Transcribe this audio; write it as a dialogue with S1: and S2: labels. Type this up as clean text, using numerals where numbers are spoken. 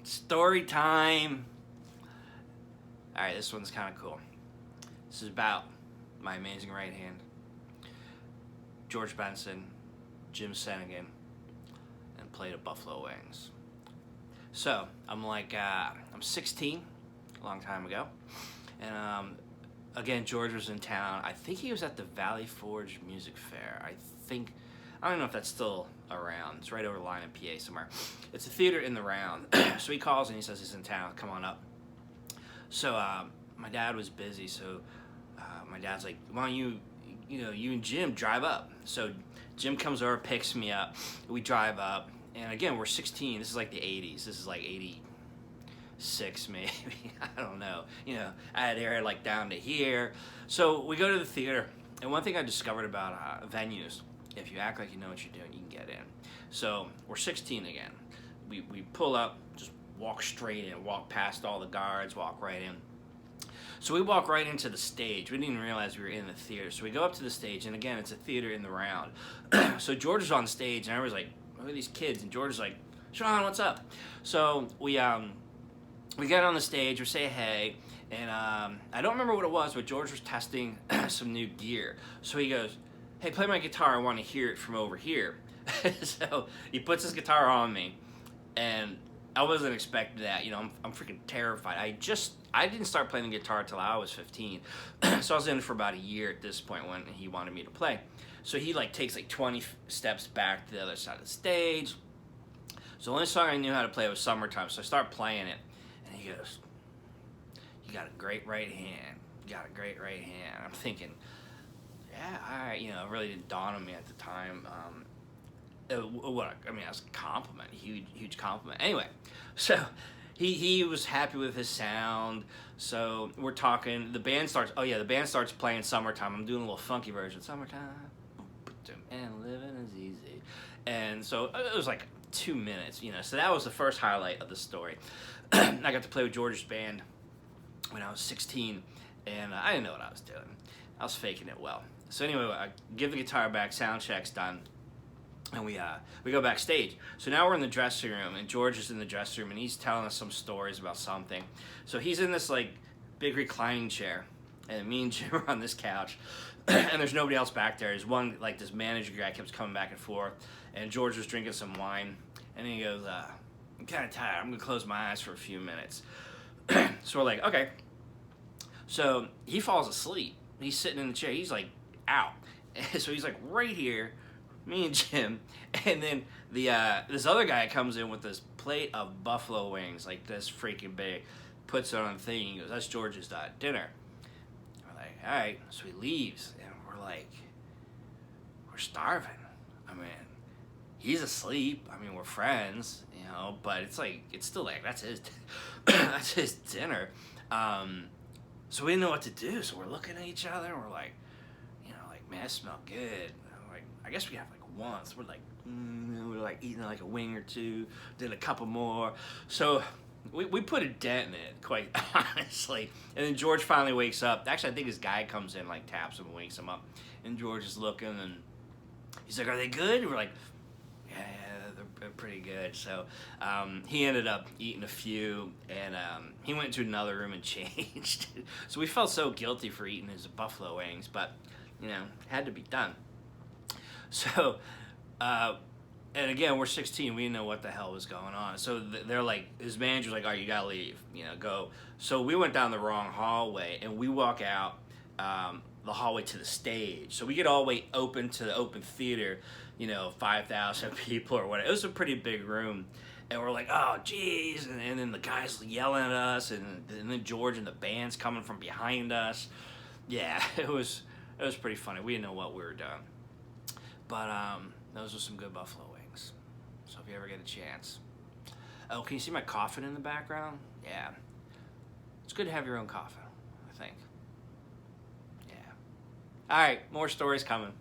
S1: Story time. All right, this one's kind of cool. This is about my amazing right hand, George Benson, Jim Seningen, and played at Buffalo Wings. So I'm 16, a long time ago, and again, George was in town. I think he was at the Valley Forge Music Fair. I don't know if that's still around. It's right over the line in PA somewhere. It's a theater in the Round. So he calls and he says he's in town. Come on up. So my dad was busy. So my dad's like, why don't you and Jim drive up? So Jim comes over, picks me up. We drive up. And again, we're 16. This is like the 80s. This is like 86 maybe. I don't know. I had hair like down to here. So we go to the theater. And one thing I discovered about venues, if you act like you know what you're doing, you can get in. So we're 16 again. We pull up, just walk straight in, walk past all the guards, walk right in. So we walk right into the stage. We didn't even realize we were in the theater. So we go up to the stage, and again, it's a theater in the Round. So George is on stage, and everyone's like, look at these kids. And George is like, Shaun, what's up? So we get on the stage, we say hey, and I don't remember what it was, but George was testing some new gear. So he goes, hey, play my guitar, I want to hear it from over here. So he puts his guitar on me, and I wasn't expecting that. I'm freaking terrified. I didn't start playing the guitar until I was 15. So I was in it for about a year at this point when he wanted me to play. So he takes 20 steps back to the other side of the stage. So the only song I knew how to play was Summertime. So I start playing it, and he goes, you got a great right hand. You got a great right hand. I'm thinking, yeah, all right. It really didn't dawn on me at the time. That's a compliment, huge compliment. Anyway, so he was happy with his sound. So we're talking. The band starts playing Summertime. I'm doing a little funky version. Summertime, and living is easy. And so it was 2 minutes. So that was the first highlight of the story. I got to play with George's band when I was 16, and I didn't know what I was doing. I was faking it well. So anyway, I give the guitar back, sound check's done, and we go backstage. So now we're in the dressing room, and George is in the dressing room, and he's telling us some stories about something. So he's in this big reclining chair, and me and Jim are on this couch, and there's nobody else back there. There's one, this manager guy keeps coming back and forth, and George was drinking some wine, and he goes, I'm kind of tired. I'm going to close my eyes for a few minutes. So we're like, okay. So he falls asleep. He's sitting in the chair. He's out. So he's right here, me and Jim, and then this other guy comes in with this plate of buffalo wings, this freaking big, puts it on the thing. He goes, that's George's dinner. We're like, all right. So he leaves, and we're starving. He's asleep. We're friends, but it's still that's his that's his dinner. So we didn't know what to do. So we're looking at each other, and we're man, it smelled good. I guess we have one. So we're eating a wing or two, did a couple more. So we put a dent in it, quite honestly. And then George finally wakes up. Actually, I think his guy comes in, taps him and wakes him up. And George is looking, and he's like, are they good? And we're like, yeah, they're pretty good. So he ended up eating a few, and he went to another room and changed. So we felt so guilty for eating his buffalo wings, but had to be done. So, and again, we're 16. We didn't know what the hell was going on. So they're his manager's all right, you gotta leave, go. So we went down the wrong hallway, and we walk out the hallway to the stage. So we get all the way open to the open theater, 5,000 people or whatever. It was a pretty big room. And we're like, oh, geez. And then the guys yelling at us, and then George and the band's coming from behind us. Yeah, it was pretty funny. We didn't know what we were doing. But those were some good buffalo wings. So if you ever get a chance. Oh, can you see my coffin in the background? Yeah. It's good to have your own coffin, I think. Yeah. All right, more stories coming.